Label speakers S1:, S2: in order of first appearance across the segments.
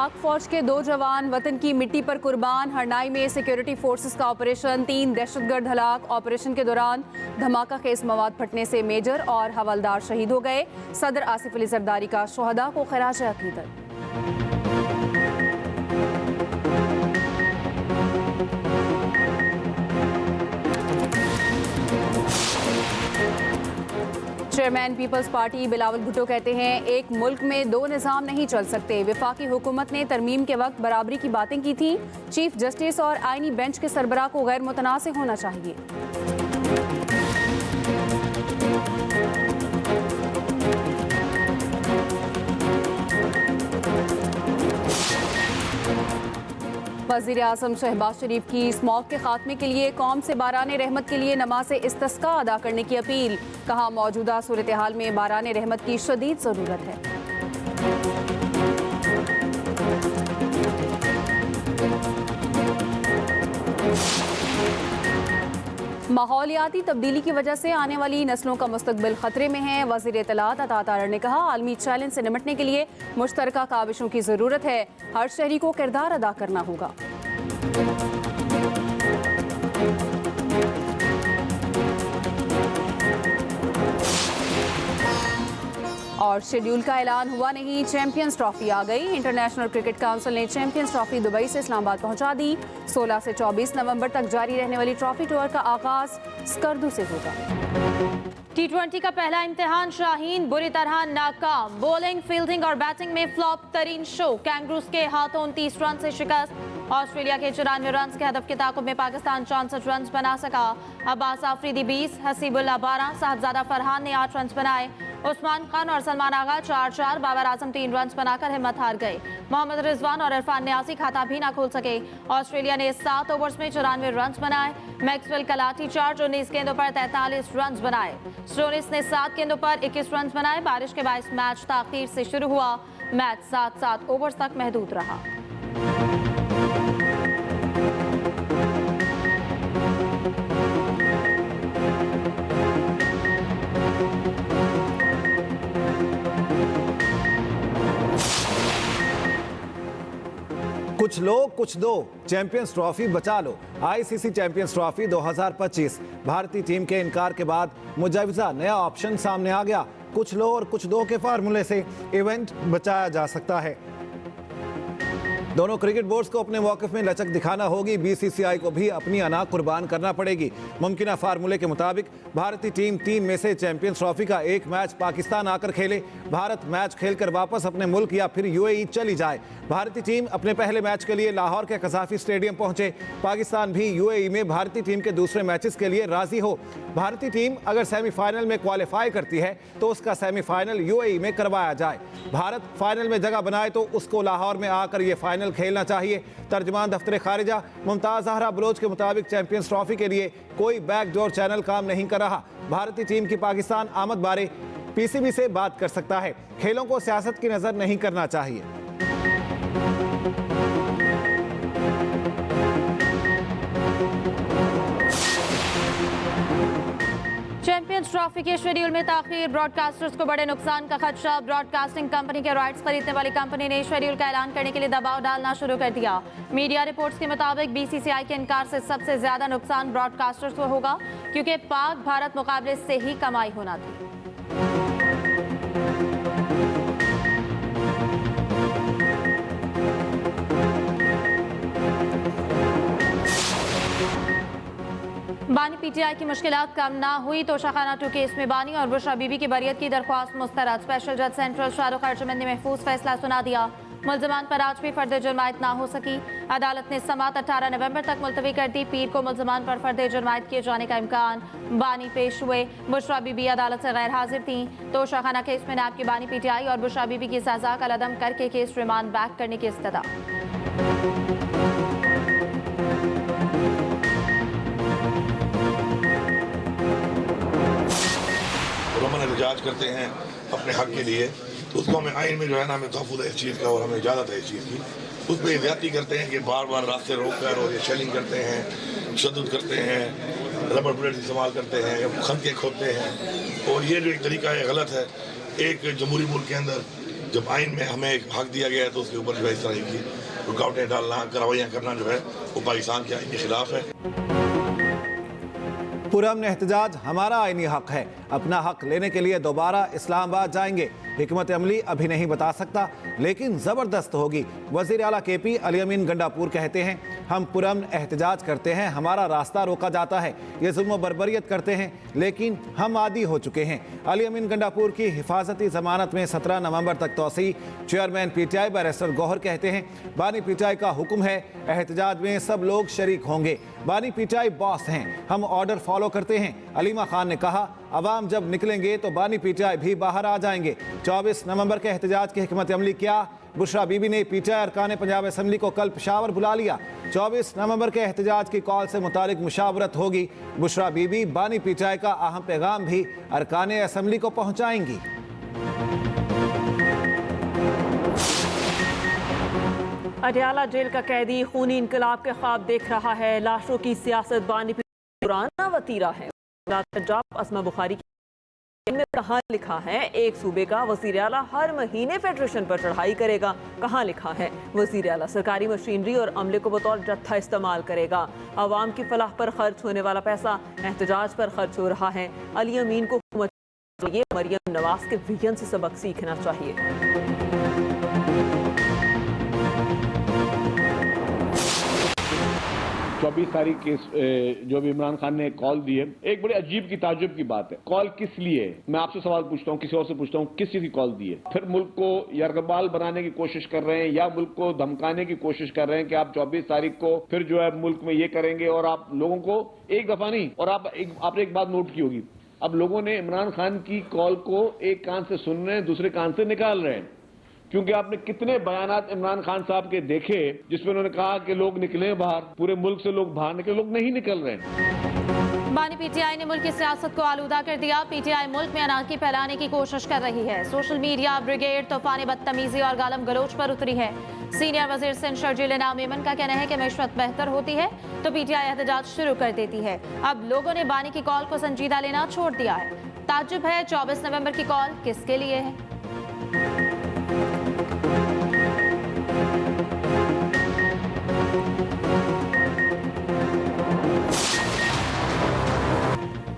S1: पाक फौज के 2 जवान वतन की मिट्टी पर कुर्बान। हरनाई में सिक्योरिटी फोर्सेस का ऑपरेशन, 3 दहशतगर्द हलाक। ऑपरेशन के दौरान धमाका खेज मवाद फटने से मेजर और हवलदार शहीद हो गए। सदर आसिफ अली जरदारी का शोहदा को खराज अकीदत। चेयरमैन पीपल्स पार्टी बिलावल भुट्टो कहते हैं, एक मुल्क में 2 निज़ाम नहीं चल सकते। वफाकी हुकूमत ने तरमीम के वक्त बराबरी की बातें की थी। चीफ जस्टिस और आईनी बेंच के सरबराह को गैर मुतनाज़ होना चाहिए। वज़ीर आज़म शहबाज शरीफ की स्मॉग के खात्मे के लिए कौम से बाराने रहमत के लिए नमाज इस्तिस्का अदा करने की अपील। कहा, मौजूदा सूरत हाल में बाराने रहमत की शदीद ज़रूरत है। माहौलियाती तब्दीली की वजह से आने वाली नस्लों का मुस्तकबिल खतरे में है। वज़ीर इत्तलात अता तारड़ ने कहा, आलमी चैलेंज से निपटने के लिए मुश्तरका काविशों की ज़रूरत है। हर शहरी को किरदार अदा करना होगा। और शेड्यूल का ऐलान हुआ नहीं, चैंपियंस ट्रॉफी आ गई। इंटरनेशनल क्रिकेट काउंसिल ने चैंपियंस ट्रॉफी दुबई से इस्लामाबाद पहुंचा दी। 16 से 24 नवंबर तक जारी रहने वाली ट्रॉफी टूर का आगाज स्कर्दू से होगा।
S2: T20 का पहला इम्तिहान शाहीन बुरी तरह नाकाम। बॉलिंग, फील्डिंग और बैटिंग में फ्लॉप तरीन शो। कैंगरूज के हाथों 29 रन से शिकस्त। ऑस्ट्रेलिया के 94 रन के हदफ के ताकुब में पाकिस्तान 64 रन बना सका। अब्बास आफरीदी 20, हसीबुल्ला 12, साहबजादा फरहान ने 8 रन बनाए। उस्मान खान और सलमान आगा 4-4, बाबर आजम 3 रन बनाकर हिम्मत हार गए। मोहम्मद रिजवान और इरफान न्यासी खाता भी ना खोल सके। ऑस्ट्रेलिया ने 7 ओवर्स में 94 रन बनाए। मैक्सवेल कलाटी 4 19 गेंदों पर 43 रन बनाए। स्टोनिस ने 7 गेंदों पर 21 रन बनाए। बारिश के बायस मैच ताखीर से शुरू हुआ। मैच 7-7 ओवर्स तक महदूद रहा।
S3: कुछ लो कुछ दो, चैंपियंस ट्रॉफी बचा लो। आईसीसी चैंपियंस ट्रॉफी 2025 भारतीय टीम के इनकार के बाद मुजवजा नया ऑप्शन सामने आ गया। कुछ लो और कुछ दो के फार्मूले से इवेंट बचाया जा सकता है। दोनों क्रिकेट बोर्ड्स को अपने मौक़िफ़ में लचक दिखाना होगी। बीसीसीआई को भी अपनी अना कुर्बान करना पड़ेगी। मुमकिना फार्मूले के मुताबिक भारतीय टीम 3 में से चैंपियंस ट्रॉफी का एक मैच पाकिस्तान आकर खेले। भारत मैच खेलकर वापस अपने मुल्क या फिर यूएई चली जाए। भारतीय टीम अपने पहले मैच के लिए लाहौर के कसाफी स्टेडियम पहुंचे। पाकिस्तान भी यूएई में भारतीय टीम के दूसरे मैचेस के लिए राजी हो। भारतीय टीम अगर सेमीफाइनल में क्वालिफाई करती है तो उसका सेमीफाइनल यूएई में करवाया जाए। भारत फाइनल में जगह बनाए तो उसको लाहौर में आकर ये फाइनल खेलना चाहिए। तर्जमान दफ्तर खारिजा मुमताज़ ज़हरा बलोच के मुताबिक चैंपियंस ट्रॉफी के लिए कोई बैकडोर चैनल काम नहीं कर रहा। भारतीय टीम की पाकिस्तान आमद बारे पीसीबी से बात कर सकता है। खेलों को सियासत की नज़र नहीं करना चाहिए।
S2: चैंपियंस ट्रॉफी के शेड्यूल में ताखीर, ब्रॉडकास्टर्स को बड़े नुकसान का खदशा। ब्रॉडकास्टिंग कंपनी के राइट्स खरीदने वाली कंपनी ने शेड्यूल का ऐलान करने के लिए दबाव डालना शुरू कर दिया। मीडिया रिपोर्ट्स के मुताबिक बीसीसीआई के इनकार से सबसे ज्यादा नुकसान ब्रॉडकास्टर्स को होगा, क्योंकि पाक भारत मुकाबले से ही कमाई होना थी। बानी पीटीआई की मुश्किलात कम ना हुई तो शाखाना 2 केस में बानी और बुशरा बीबी की बरियत की दरख्वास्त मुस्तरद। स्पेशल जज सेंट्रल शाहरुख अर्जुमंद ने महफूज फैसला सुना दिया। मुल्जमान पर आज भी फर्द जुर्मायत ना हो सकी। अदालत ने समात 18 नवंबर तक मुलतवी कर दी। पीर को मुल्जमान पर फर्द जुर्मायत किए जाने का इम्कान। बानी पेश हुए। बुशरा बीबी अदालत से गैर हाजिर थी तो शाखाना केस में नायब की बानी पीटीआई और बुशरा बीबी की सजा का लदम करके केस रिमांड बैक करने की इस्तदा।
S4: हम एहतजाज करते हैं अपने हक के लिए तो उसको हमें आइन में जो है ना हमें तहफ़्फ़ुज़ है इस चीज़ का और हमें इजाज़त है इस चीज़ की। उस पर ज़्यादती करते हैं कि बार बार रास्ते रोक कर और ये शेलिंग करते हैं, तशद्दुद करते हैं, रबर बुलेट इस्तेमाल करते हैं या खंदके खोदते हैं। और ये जो एक तरीका है गलत है। एक जमहूरी मुल्क के अंदर जब आइन में हमें एक हक दिया गया है तो उसके ऊपर जो है इस तरह की रुकावटें डालना, कार्रवाइयाँ करना जो है वो पाकिस्तान के आइन के खिलाफ है।
S3: पुरअमन एहतजाज हमारा आईनी हक है। अपना हक लेने के लिए दोबारा इस्लामाबाद जाएंगे। हिकमत अमली अभी नहीं बता सकता, लेकिन जबरदस्त होगी। वजीर आला KP अली अमीन गंडापुर कहते हैं, हम पुरअमन एहतजाज करते हैं, हमारा रास्ता रोका जाता है, ये जुल्म बर्बरियत करते हैं, लेकिन हम आदी हो चुके हैं। अली अमीन गंडापुर की हिफाजती जमानत में 17 नवंबर तक तोसी। चेयरमैन PTI बैरिस्टर गौहर कहते हैं, बानी PTI का हुक्म है, एहतजाज में सब लोग शरीक होंगे। बानी PTI बॉस हैं, हम ऑर्डर फॉलो करते हैं। अलीमा खान ने कहा, अवाम जब निकलेंगे तो बानी PTI भी बाहर आ जाएंगे। 24 नवंबर के एहतजाज की हिकमत अमली क्या? बुशरा बीबी ने PTI अरकान पंजाब असम्बली को कल पेशावर बुला लिया। 24 नवंबर के एहतजाज की कॉल से मुतालिक मुशावरत होगी। बुशरा बीबी बानी PTI का अहम पैगाम भी अरकान असम्बली को पहुंचाएंगी।
S5: अडयाला जेल का कैदी खूनी इनकलाब के ख्वाब देख रहा है। लाशों की सियासत बानी पुराना वतीरा है। पंजाब असमा बुखारी में कहाँ लिखा है एक सूबे का वजीर आला हर महीने फेडरेशन पर चढ़ाई करेगा? कहाँ लिखा है वजीर आला सरकारी मशीनरी और अमले को बतौर जत्था इस्तेमाल करेगा? अवाम की फलाह पर खर्च होने वाला पैसा एहतजाज पर खर्च हो रहा है। अली अमीन को मरियम नवाज के विजन से सबक सीखना चाहिए।
S6: 24 तारीख के जो भी इमरान खान ने कॉल दी है, एक बड़ी अजीब की ताजुब की बात है। कॉल किस लिए है? मैं आपसे सवाल पूछता हूँ, किसी और से पूछता हूँ, किस चीज की कॉल दी है? फिर मुल्क को यरगबाल बनाने की कोशिश कर रहे हैं या मुल्क को धमकाने की कोशिश कर रहे हैं कि आप 24 तारीख को फिर जो है मुल्क में ये करेंगे और आप लोगों को एक दफा नहीं, और आपने एक बात नोट की होगी, अब लोगों ने इमरान खान की कॉल को एक कान से सुन रहे हैं, दूसरे कान से निकाल रहे हैं। क्योंकि आपने कितने बयानात इमरान खान साहब के देखे जिसमें उन्होंने कहा कि लोग निकले बाहर, पूरे मुल्क से लोग बाहर निकले, लोग नहीं निकल रहे हैं।
S2: बानी PTI ने मुल्क की सियासत को आलूदा कर दिया। PTI मुल्क में अनारकी फैलाने की कोशिश कर रही है। सोशल मीडिया ब्रिगेड तूफान बदतमीजी और गालम गलोच पर उतरी है। सीनियर वजीर सिंध शर्जील इनाम मेमन का कहना है कि मैशत बेहतर होती है तो PTI एहतजाज शुरू कर देती है। अब लोगों ने बानी की कॉल को संजीदा लेना छोड़ दिया है। ताज्जुब है 24 नवंबर की कॉल किसके लिए है?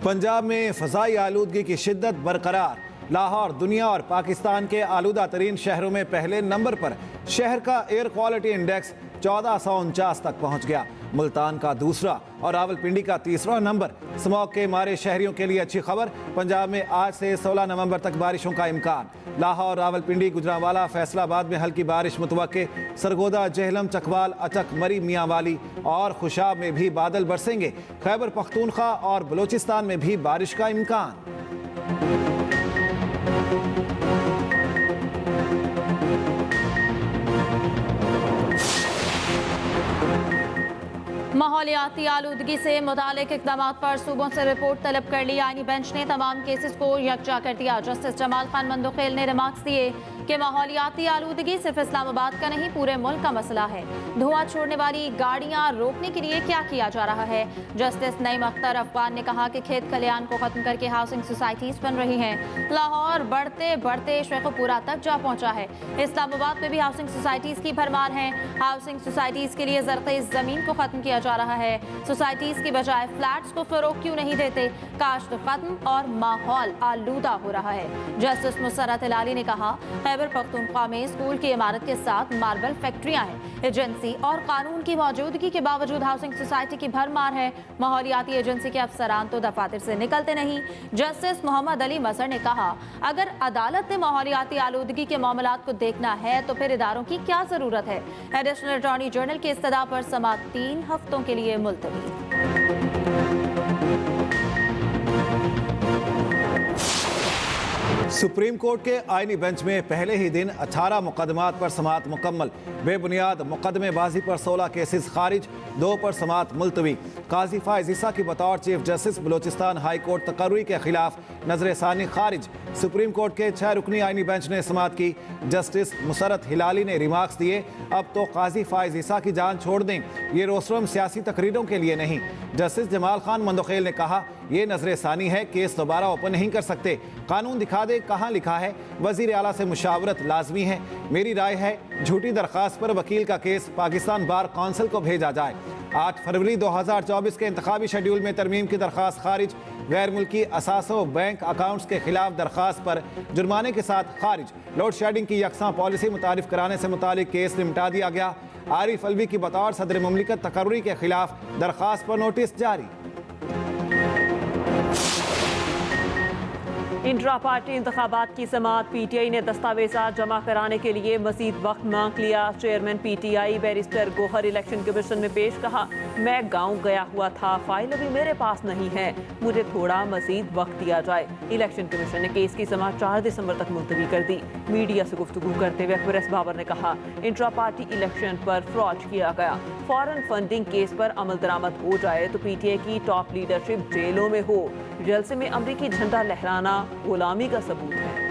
S3: पंजाब में फ़ज़ाई आलूदगी की शिद्दत बरकरार। लाहौर दुनिया और पाकिस्तान के आलूदा तरीन शहरों में पहले नंबर पर। शहर का एयर क्वालिटी इंडेक्स 1449 तक पहुंच गया। मुल्तान का दूसरा और रावलपिंडी का तीसरा नंबर। स्मॉग के मारे शहरियों के लिए अच्छी खबर, पंजाब में आज से 16 नवंबर तक बारिशों का इम्कान। लाहौर, रावलपिंडी, गुजरांवाला, फैसलाबाद में हल्की बारिश मुतवक्के। सरगोदा, जेहलम, चकवाल, अचक, मरी, मियांवाली और खुशाब में भी बादल बरसेंगे। खैबर पख्तूनख्वा और बलोचिस्तान में भी बारिश का इम्कान।
S2: माहौलियाती आलूदगी से मुतालिक इक़दामात पर सूबों से रिपोर्ट तलब कर ली। आईनी बेंच ने तमाम केसेस को यकजा कर दिया। जस्टिस जमाल खान मंदोखेल ने रिमार्क्स दिए कि माहौलियाती आलूदगी सिर्फ इस्लामाबाद का नहीं पूरे मुल्क का मसला है। धुआं छोड़ने वाली गाड़ियां रोकने के लिए क्या किया जा रहा है? जस्टिस नईम अख्तर अफगान ने कहा कि खेत खलियान को खत्म करके हाउसिंग सोसाइटीज बन रही हैं। लाहौर बढ़ते बढ़ते शेखुपुरा तक जा पहुंचा है। इस्लामाबाद में भी हाउसिंग सोसाइटीज की भरमार है। हाउसिंग सोसाइटीज के लिए ज़रख़ीज़ ज़मीन को खत्म किया जा रहा है। सोसाइटीज की बजाय फ्लैट्स को फरोख्त क्यों नहीं देते? काश्त खत्म और माहौल आलूदा हो रहा है। जस्टिस मुसर्रत हिलाली ने कहा, खैबर पख्तूनख्वा में स्कूल की इमारत के साथ मार्बल फैक्ट्रियां हैं। एजेंसी और कानून की मौजूदगी के बावजूद हाउसिंग सोसाइटी की भरमार है। माहौलियाती एजेंसी के अफसरान तो दफातर से निकलते नहीं। जस्टिस मोहम्मद अली मसर ने कहा, अगर अदालत ने माहौलियाती आलूदगी के मामलात को देखना है तो फिर इदारों की क्या जरूरत है? एडिशनल अटॉर्नी जनरल की इस्तदा पर समाअत 3 हफ्तों के लिए मुलतवी।
S3: सुप्रीम कोर्ट के आईनी बेंच में पहले ही दिन 18 मुकदमात पर समाअत मुकम्मल। बेबुनियाद मुकदमेबाजी पर 16 केसेस खारिज, 2 पर समाअत मुलतवी। काजी फायज ईसा की बतौर chief justice Balochistan high court तकर्री के खिलाफ नजर सानी खारिज। सुप्रीम कोर्ट के 6 रुकनी आईनी बेंच ने समाअत की। जस्टिस मुसर्रत हिलाली ने रिमार्क्स दिए, अब तो काजी फायज ईसा की जान छोड़ दें, ये रोस्टरम सियासी तकरीरों के लिए नहीं। जस्टिस जमाल खान मंदोखेल ने कहा, ये नजरसानी है, केस दोबारा ओपन नहीं कर सकते। कानून दिखा दे कहाँ लिखा है। वजीर आला से मुशावरत लाजमी है। मेरी राय है झूठी दरखास्त पर वकील का केस पाकिस्तान बार काउंसिल को भेजा जाए। 8 फरवरी 2024 के इंतखाबी शेड्यूल में तरमीम की दरखास्त खारिज। गैर मुल्की असासों बैंक अकाउंट्स के खिलाफ दरखास्त पर जुर्माने के साथ खारिज। लोड शेडिंग की यकसा पॉलिसी मुतारिफ कराने से मुतालिक केस निपटा दिया गया। आरिफ अलवी की बतौर सदर मुमलिकत तकर्री के खिलाफ दरखास्त पर नोटिस जारी।
S5: इंट्रा पार्टी इंतखाबात की समाअत पीटीआई ने दस्तावेजात जमा कराने के लिए मजीद वक्त मांग लिया। Chairman PTI barrister Gohar election commission में पेश कहा, मैं गांव गया हुआ था, फाइल अभी मेरे पास नहीं है, मुझे थोड़ा मजीद वक्त दिया जाए। इलेक्शन कमीशन ने केस की समाअत 4 दिसंबर तक मुलतवी कर दी। मीडिया से गुफ्तगू करते हुए अकबर एस बाबर ने कहा, इंट्रा पार्टी इलेक्शन पर फ्रॉड किया गया। फॉरेन फंडिंग केस पर अमल दरामद हो जाए तो पीटीआई की टॉप लीडरशिप जेलों में हो। जलसे में अमरीकी झंडा लहराना गुलामी का सबूत है।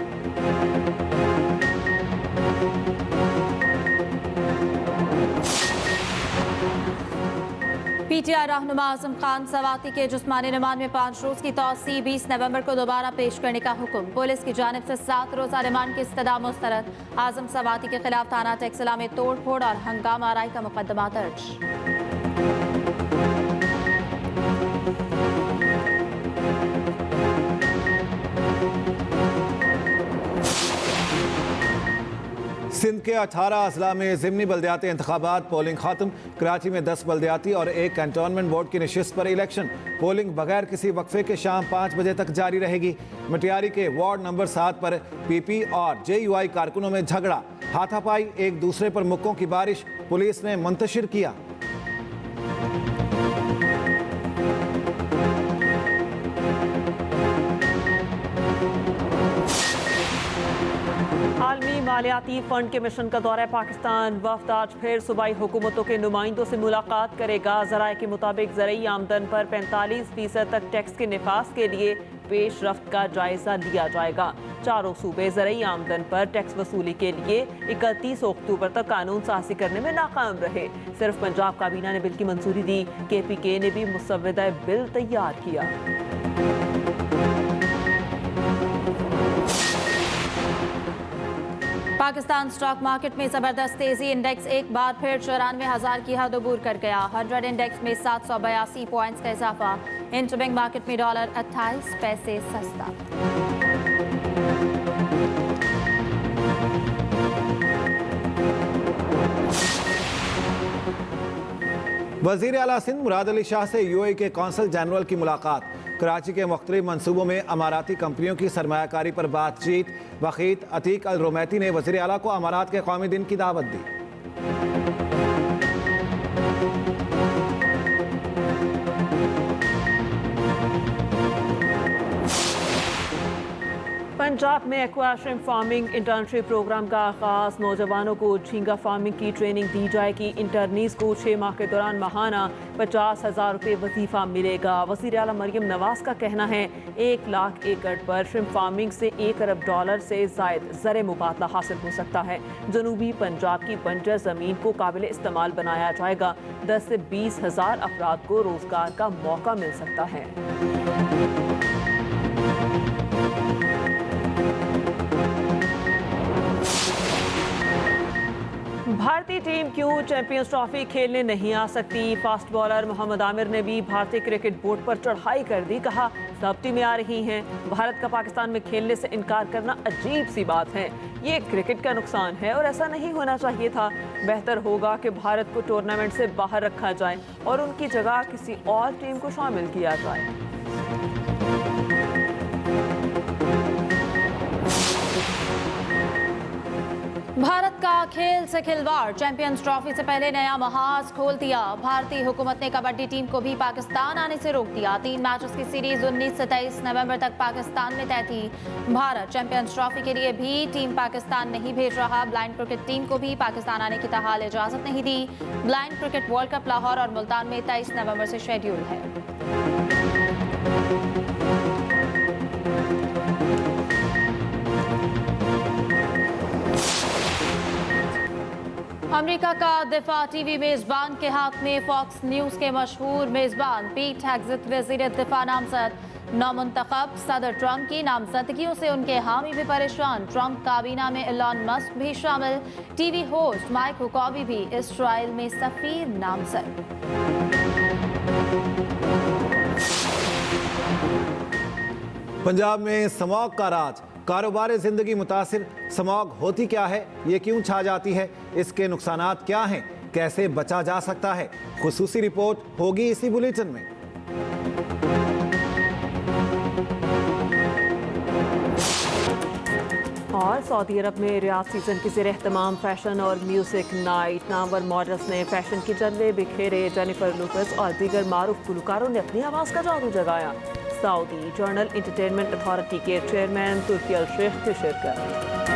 S2: पीटीआई रहनुमा आजम खान सवाती के जिस्मानी रिमांड में 5 रोज की तौसी 20 नवंबर को दोबारा पेश करने का हुक्म। पुलिस की जानिब से 7 रोजा रिमांड की इस्तदा मुस्तरद। आजम सवाती के खिलाफ थाना टेक्सला में तोड़ फोड़ और हंगामा आराई का मुकदमा दर्ज।
S3: सिंध के 18 अजला में ज़िमनी बल्दियाती इंतखाबात पोलिंग खत्म। कराची में 10 बल्दियाती और 1 कैंटोनमेंट बोर्ड की नशिस्त पर इलेक्शन। पोलिंग बगैर किसी वक्फे के शाम 5 बजे तक जारी रहेगी। मटियारी के वार्ड नंबर 7 पर पीपी और जेयूआई कारकुनों में झगड़ा, हाथापाई, एक दूसरे पर मुक्कों की बारिश, पुलिस ने मुंतशिर किया।
S5: आलमी मालियाती फंड के मिशन का दौरा पाकिस्तान। वफ्द आज फिर सूबाई हुकूमतों के नुमाइंदों से मुलाकात करेगा। ज़राए के मुताबिक ज़रई आमदन पर 45% तक टैक्स के निफाज के लिए पेशरफ्त का जायजा लिया जाएगा। चारों सूबे ज़रई आमदन पर टैक्स वसूली के लिए 31 अक्टूबर तक कानून साजी करने में नाकाम रहे। सिर्फ पंजाब काबीना ने बिल की मंजूरी दी। KPK ने भी मुसव्वदा बिल तैयार किया।
S2: पाकिस्तान स्टॉक मार्केट में जबरदस्त तेजी। इंडेक्स एक बार फिर 94,000 की हद अबूर कर गया। 100 इंडेक्स में 782 पॉइंट्स का इजाफा। इंटरबैंक मार्केट में डॉलर 28 पैसे सस्ता।
S3: वजीर आला सिंध मुराद अली शाह से UAE के कौंसल जनरल की मुलाकात। कराची के मुख्तलिफ मनसूबों में अमाराती कंपनियों की सरमायाकारी पर बातचीत। वकील अतीक अल रुमैती ने वजीर आला को अमारात के कौमी दिन की दावत दी।
S5: पंजाब में aqua shrimp farming internship programme का आगाज। नौजवानों को झींगा फार्मिंग की ट्रेनिंग दी जाएगी। इंटर्नीज को 6 माह के दौरान माहाना 50,000 रुपये वजीफा मिलेगा। वज़ीर आला मरियम नवाज का कहना है 1 लाख एकड़ पर श्रिम्प फार्मिंग से $1 अरब से जायद ज़र मुबादला हासिल हो सकता है। जनूबी पंजाब की बंजर ज़मीन को काबिल इस्तेमाल बनाया जाएगा। 10 से 20,000 अफराद को रोजगार का मौका मिल सकता है। भारतीय टीम क्यों चैंपियंस ट्रॉफी खेलने नहीं आ सकती? फास्ट बॉलर मोहम्मद आमिर ने भी भारतीय क्रिकेट बोर्ड पर चढ़ाई कर दी। कहा, सब टीमें आ रही हैं, भारत का पाकिस्तान में खेलने से इनकार करना अजीब सी बात है। ये क्रिकेट का नुकसान है और ऐसा नहीं होना चाहिए था। बेहतर होगा कि भारत को टूर्नामेंट से बाहर रखा जाए और उनकी जगह किसी और टीम को शामिल किया जाए।
S2: भारत का खेल से खिलवाड़। चैंपियंस ट्रॉफी से पहले नया महाज खोल दिया। भारतीय हुकूमत ने कबड्डी टीम को भी पाकिस्तान आने से रोक दिया। 3 मैचेस की सीरीज 19 से 23 नवंबर तक पाकिस्तान में तय थी। भारत चैंपियंस ट्रॉफी के लिए भी टीम पाकिस्तान नहीं भेज रहा। ब्लाइंड क्रिकेट टीम को भी पाकिस्तान आने की ताहाल इजाजत नहीं दी। Blind cricket world cup Lahore और मुल्तान में 23 नवंबर से शेड्यूल है। अमेरिका का दिफा टीवी मेजबान के हाथ में। फॉक्स न्यूज के मशहूर मेजबान पीट हेग्सेथ वज़ीर दिफा नामजद। नौमुंतखब सदर ट्रंप की नामजदगियों से उनके हामी भी परेशान। ट्रंप काबीना में एलन मस्क भी शामिल। टीवी होस्ट माइक हुकॉबी भी इस्राइल में सफीर नामजद।
S3: पंजाब में स्मॉग का राज, कारोबार जिंदगी मुतासिर। स्मॉग होती क्या है, ये क्यों छा जाती है, इसके नुकसानात क्या हैं, कैसे बचा जा सकता है, खुसूसी रिपोर्ट होगी इसी बुलेटिन में।
S5: और सऊदी अरब में रियाद सीजन की ज़ेर-ए-एहतमाम फैशन और म्यूजिक नाइट। नामवर मॉडल्स ने फैशन की जलवे बिखेरे। जेनिफर लुपेस और दीगर मारूफ गुलकारों ने अपनी आवाज़ का जादू जगाया। सऊदी जर्नल एंटरटेनमेंट अथॉरिटी के चेयरमैन तुर्की अल शेख की शिरकत।